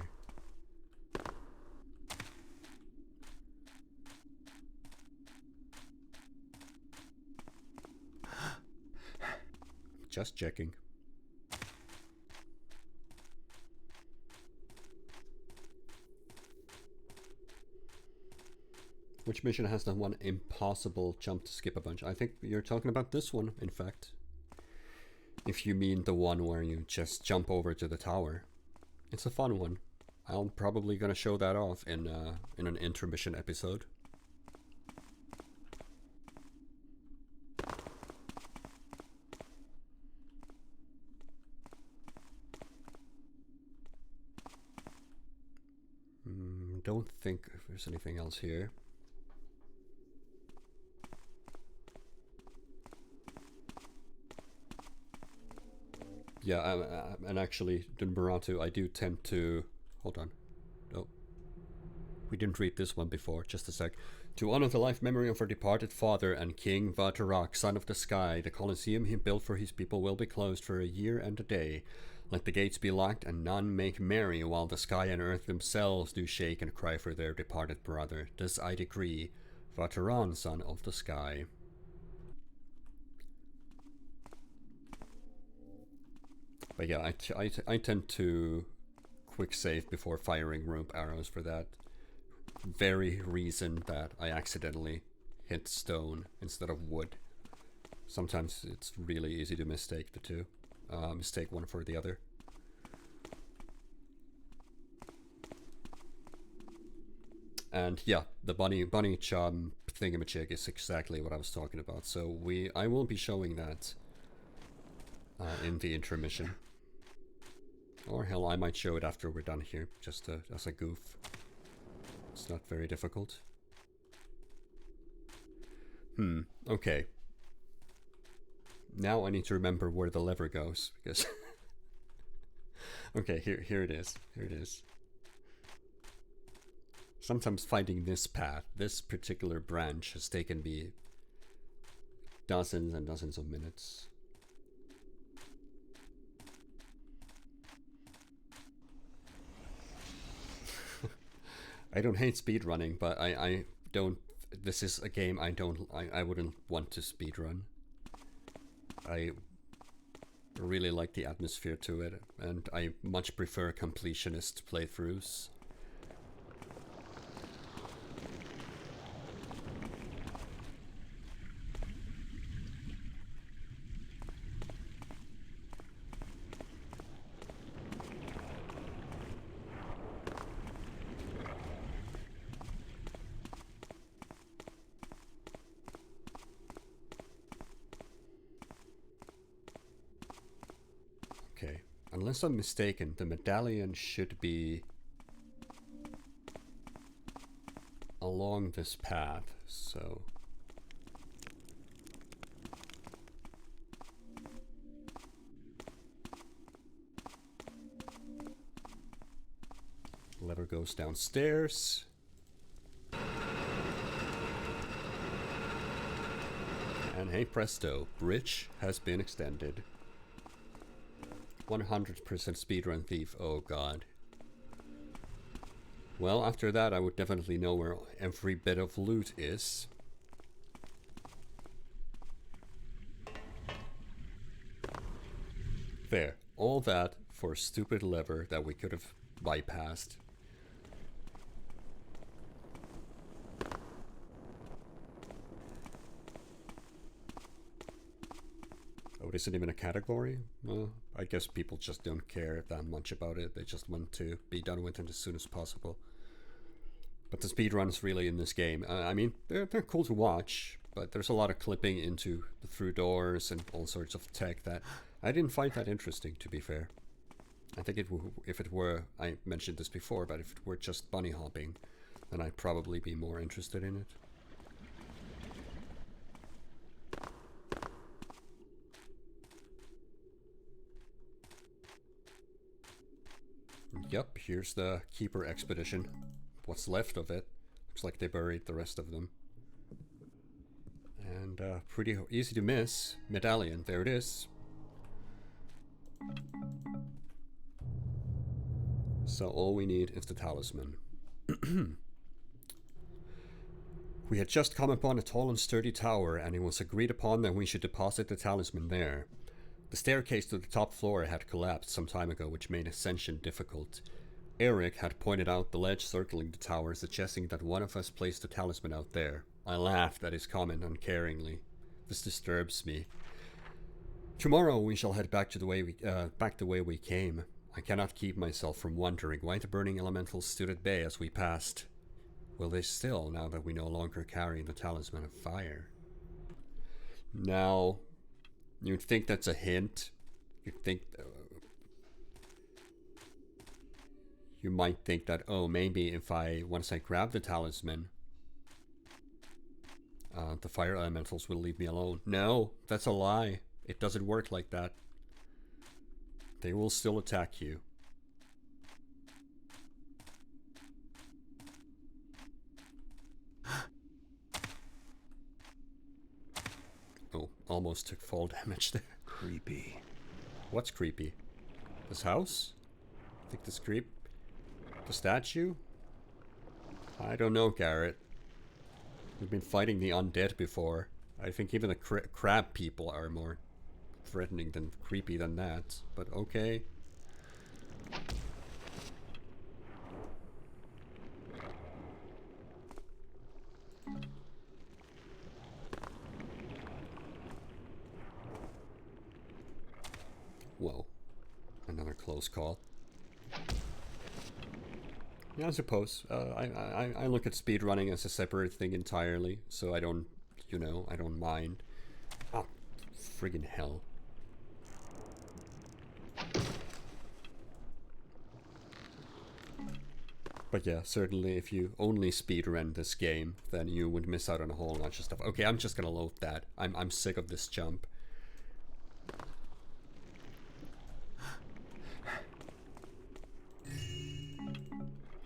Just checking. Which mission has the one impossible jump to skip a bunch? I think you're talking about this one, in fact. If you mean the one where you just jump over to the tower. It's a fun one. I'm probably gonna show that off in an intermission episode. Don't think there's anything else here. Yeah, and actually, Dunbaratu, I do tend to... Hold on. Oh. We didn't read this one before, just a sec. To honor the life memory of our departed father and King Vatarak, son of the sky, the Colosseum he built for his people will be closed for a year and a day. Let the gates be locked and none make merry, while the sky and earth themselves do shake and cry for their departed brother. This I decree, Vataran, son of the sky. But yeah, I tend to quick save before firing rope arrows for that very reason that I accidentally hit stone instead of wood. Sometimes it's really easy to mistake the two. Mistake one for the other. And yeah, the bunny charm thingamajig is exactly what I was talking about. So I will be showing that in the intermission. Or hell, I might show it after we're done here, just as a goof. It's not very difficult. Okay. Now I need to remember where the lever goes, because... Okay, here it is. Here it is. Sometimes finding this path, this particular branch, has taken me dozens and dozens of minutes. I don't hate speedrunning, but I don't... This is a game I wouldn't want to speedrun. I really like the atmosphere to it, and I much prefer completionist playthroughs. Okay, unless I'm mistaken, the medallion should be along this path, so... Lever goes downstairs. And hey presto, bridge has been extended. 100% speedrun thief, oh god. Well, after that, I would definitely know where every bit of loot is. There. All that for a stupid lever that we could have bypassed. Oh, it isn't even a category? Well, I guess people just don't care that much about it. They just want to be done with it as soon as possible. But the speedruns really in this game, I mean, they're cool to watch, but there's a lot of clipping into the through doors and all sorts of tech that I didn't find that interesting, to be fair. I think if it were, I mentioned this before, but if it were just bunny hopping, then I'd probably be more interested in it. Yep, here's the Keeper expedition. What's left of it. Looks like they buried the rest of them. And pretty easy to miss. Medallion, there it is. So all we need is the talisman. We had just come upon a tall and sturdy tower, and it was agreed upon that we should deposit the talisman there. The staircase to the top floor had collapsed some time ago, which made ascension difficult. Eric had pointed out the ledge circling the tower, suggesting that one of us place the talisman out there. I laughed at his comment uncaringly. This disturbs me. Tomorrow we shall head back to the way we came. I cannot keep myself from wondering why the burning elementals stood at bay as we passed. Will they still, now that we no longer carry the talisman of fire? Now, you'd think that's a hint. You'd think... you might think that, oh, maybe once I grab the talisman, the fire elementals will leave me alone. No, that's a lie. It doesn't work like that. They will still attack you. Oh, almost took fall damage there. Creepy. What's creepy? This house? I think this creep? The statue? I don't know, Garrett. We've been fighting the undead before. I think even the crab people are more threatening than creepy than that. But okay. Whoa. Another close call. Yeah, I suppose. I look at speedrunning as a separate thing entirely, so I don't, I don't mind. Oh, friggin' hell. But yeah, certainly if you only speedrun this game, then you would miss out on a whole bunch of stuff. Okay, I'm just gonna load that. I'm sick of this jump.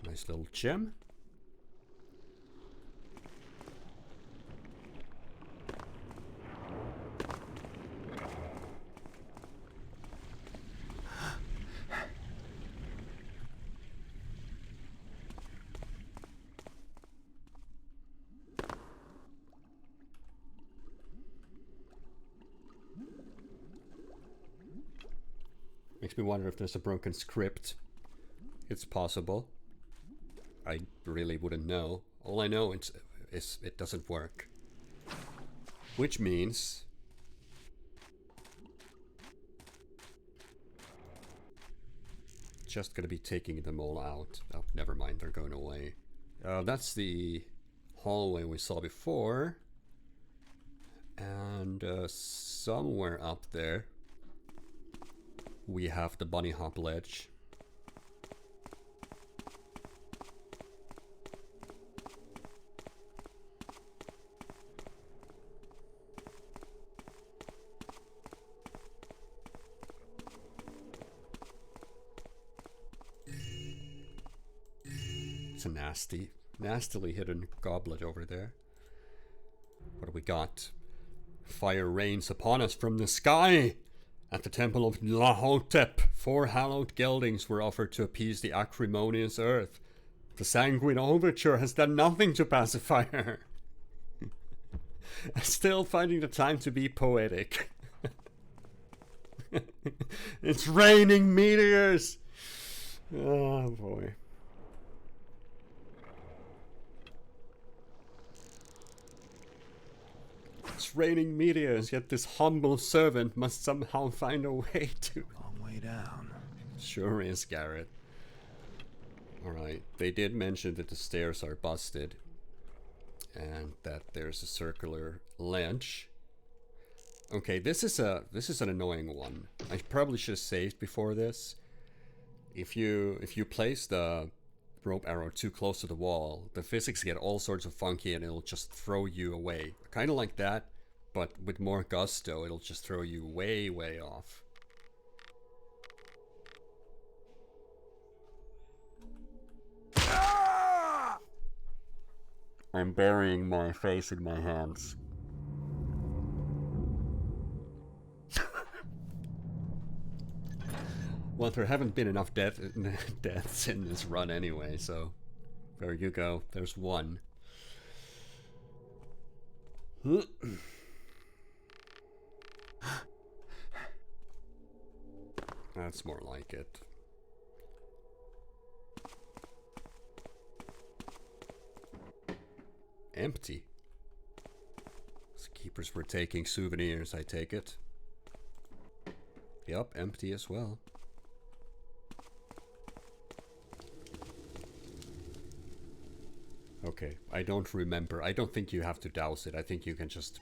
Nice little gem. Makes me wonder if there's a broken script. It's possible. I really wouldn't know. All I know is it doesn't work. Which means... just gonna be taking them all out. Oh, never mind, they're going away. That's the hallway we saw before. And somewhere up there, we have the bunny hop ledge. It's a nastily hidden goblet over there. What do we got? Fire rains upon us from the sky! At the temple of Lahotep, 4 hallowed geldings were offered to appease the acrimonious earth. The sanguine overture has done nothing to pacify her. Still finding the time to be poetic. It's raining meteors! Oh boy. It's raining meteors, yet this humble servant must somehow find a way to... Long way down. Sure is, Garrett. Alright, they did mention that the stairs are busted. And that there's a circular ledge. Okay, this is an annoying one. I probably should have saved before this. If you place the rope arrow too close to the wall, the physics get all sorts of funky and it'll just throw you away. Kind of like that, but with more gusto, it'll just throw you way, way off. I'm burying my face in my hands. Well, there haven't been enough deaths in this run anyway, so there you go. There's one. That's more like it. Empty. These keepers were taking souvenirs, I take it. Yup, empty as well. Okay, I don't remember. I don't think you have to douse it. I think you can just...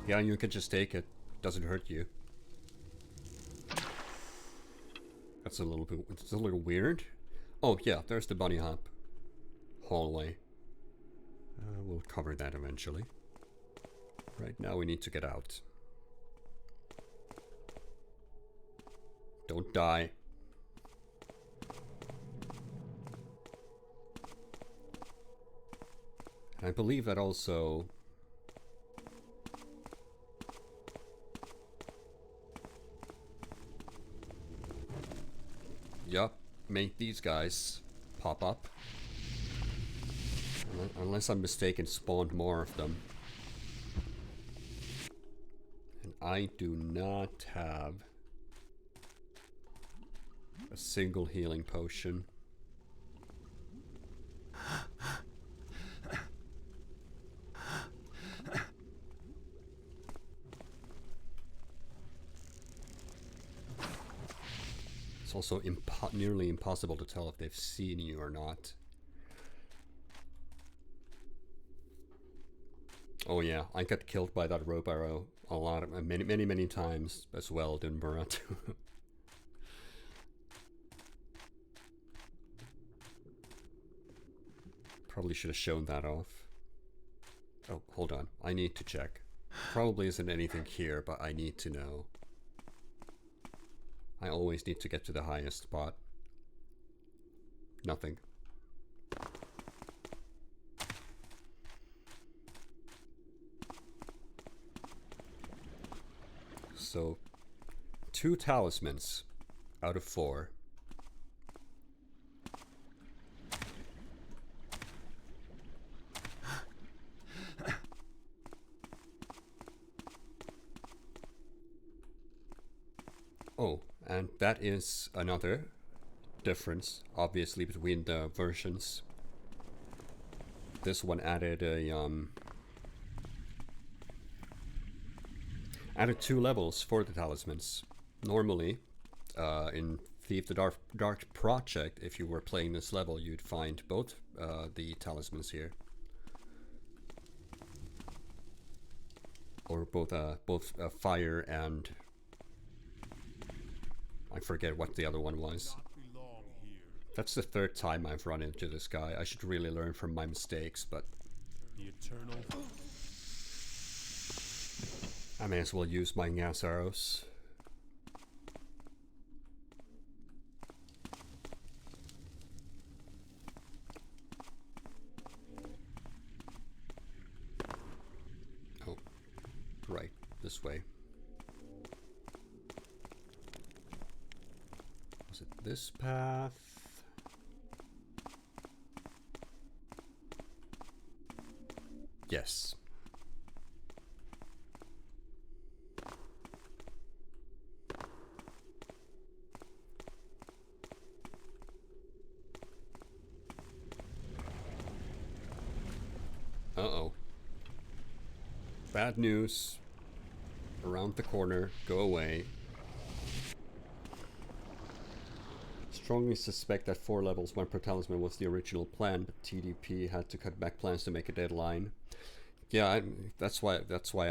Yeah, you can just take it. Doesn't hurt you. That's a little bit... It's a little weird. Oh, yeah, there's the bunny hop. Hallway. We'll cover that eventually. Right now we need to get out. Don't die. I believe that also... Yup, make these guys pop up. Unless I'm mistaken, spawned more of them. And I do not have a single healing potion. It's also nearly impossible to tell if they've seen you or not. Oh yeah, I got killed by that rope arrow a lot of many times as well, didn't Barat? Probably should have shown that off. Oh, hold on. I need to check. Probably isn't anything here, but I need to know. I always need to get to the highest spot. Nothing. So, 2 talismans out of 4. Oh, and that is another difference, obviously, between the versions. This one added a added 2 levels for the talismans. Normally, in Thief the Dark Project, if you were playing this level, you'd find both the talismans here, or both fire and I forget what the other one was. That's the 3rd time I've run into this guy. I should really learn from my mistakes, but The eternal. I may as well use my gas arrows. Oh, right, this way. Was it this path? Yes. Uh-oh. Bad news. Around the corner. Go away. Strongly suspect that 4 levels 1 per talisman was the original plan, but TDP had to cut back plans to make a deadline. Yeah, that's why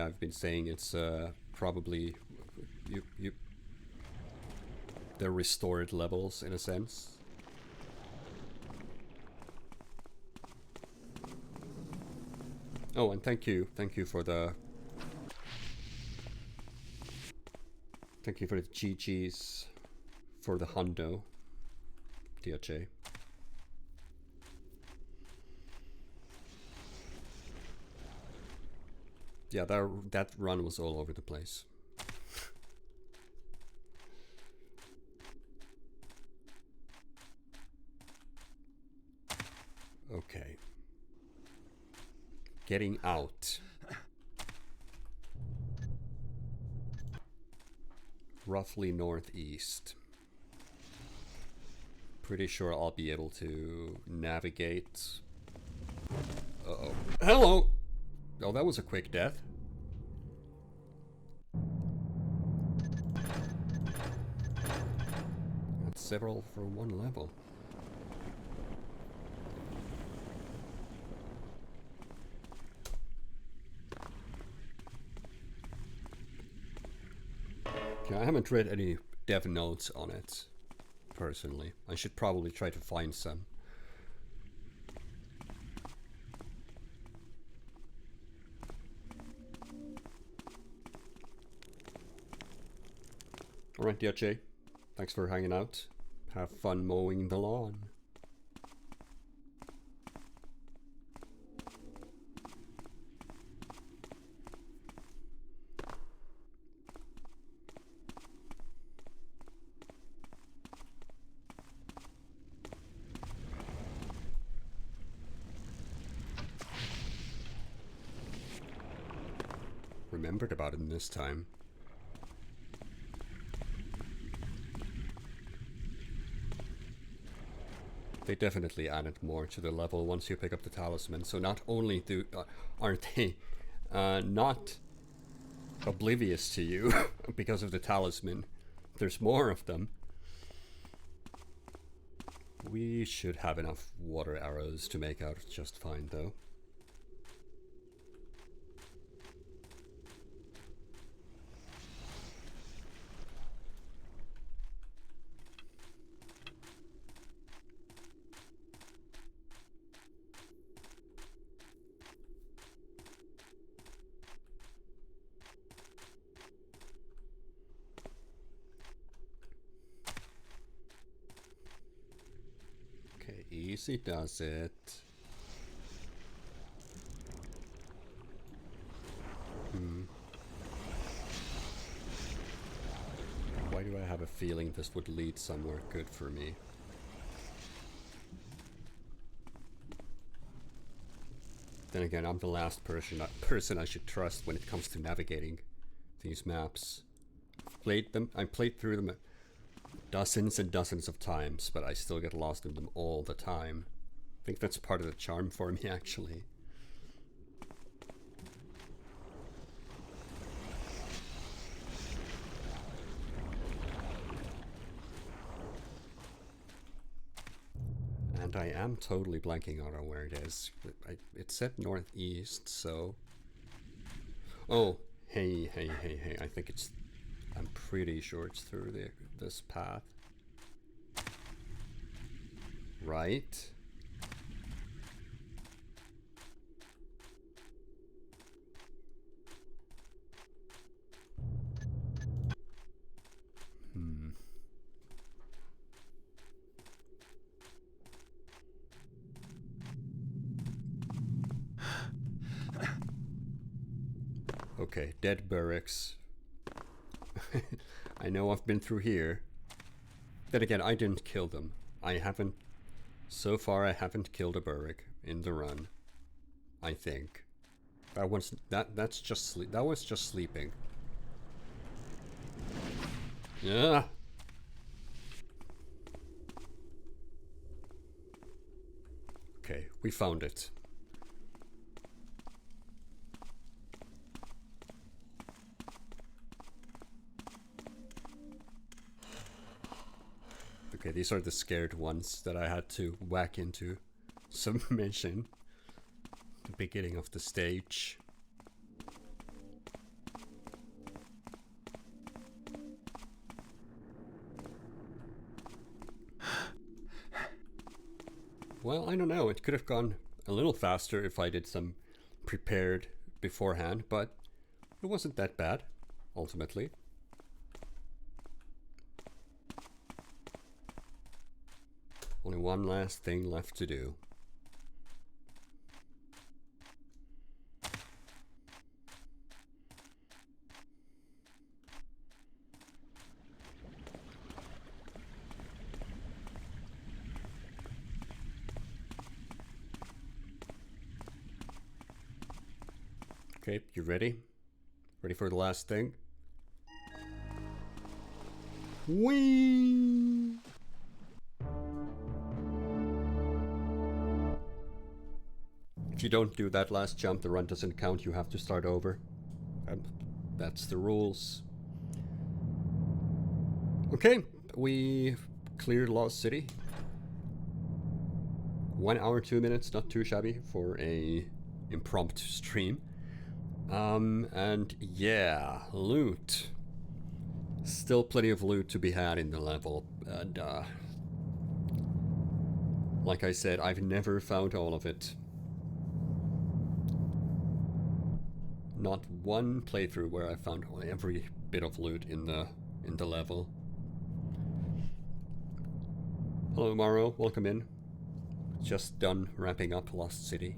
I've been saying it's probably they're restored levels in a sense. Oh, and thank you for the GGs for the hundo, DHA. Yeah, that run was all over the place. Okay. Getting out. Roughly northeast. Pretty sure I'll be able to navigate. Uh-oh. Hello! Oh, that was a quick death. That's several for one level. Okay, I haven't read any dev notes on it, personally. I should probably try to find some. Alright, DHA. Thanks for hanging out. Have fun mowing the lawn. Remembered about it this time. They definitely added more to the level once you pick up the talisman. So not only aren't they not oblivious to you because of the talisman, there's more of them. We should have enough water arrows to make out just fine, though. Easy does it. Why do I have a feeling this would lead somewhere good for me? Then again, I'm the last person I should trust when it comes to navigating these maps. I played through them dozens and dozens of times, but I still get lost in them all the time. I think that's part of the charm for me, actually. And I am totally blanking on where it is. It said northeast, so... Oh, hey. I think it's... I'm pretty sure it's through this path. Right? Okay, dead barracks. I know I've been through here. Then again, I didn't kill them. So far I haven't killed a barrack in the run. I think. That's just sleep. That was just sleeping. Yeah. Okay, we found it. Okay, these are the scared ones that I had to whack into submission. The beginning of the stage. Well, I don't know. It could have gone a little faster if I did some prepared beforehand, but it wasn't that bad, ultimately. Only one last thing left to do. Okay, you ready? Ready for the last thing? Whee! If you don't do that last jump, the run doesn't count. You have to start over. That's the rules. Okay, we cleared Lost City. 1 hour, 2 minutes, not too shabby for a impromptu stream. And yeah, loot. Still plenty of loot to be had in the level, and like I said, I've never found all of it. Not one playthrough where I found every bit of loot in the level. Hello Maro, welcome in. Just done wrapping up Lost City.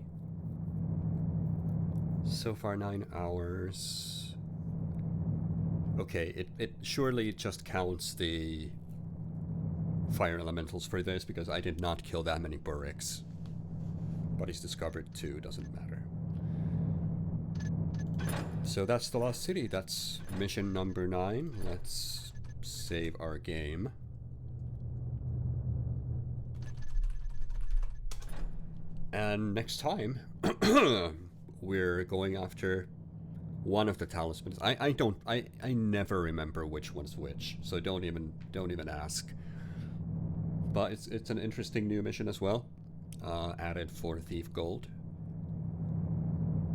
So far 9 hours. Okay, it surely just counts the fire elementals for this because I did not kill that many Burricks. Bodies discovered too, doesn't matter. So that's the Lost City. That's mission number 9. Let's save our game. And next time, we're going after one of the talismans. I never remember which one's which, so don't even ask. But it's an interesting new mission as well, added for Thief Gold.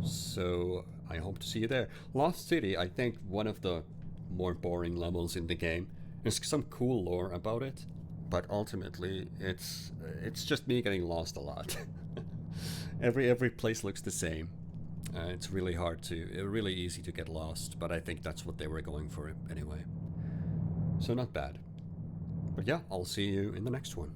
So I hope to see you there. Lost City, I think one of the more boring levels in the game. There's some cool lore about it, but ultimately it's just me getting lost a lot. Every place looks the same. It's really really easy to get lost, but I think that's what they were going for anyway. So not bad. But yeah, I'll see you in the next one.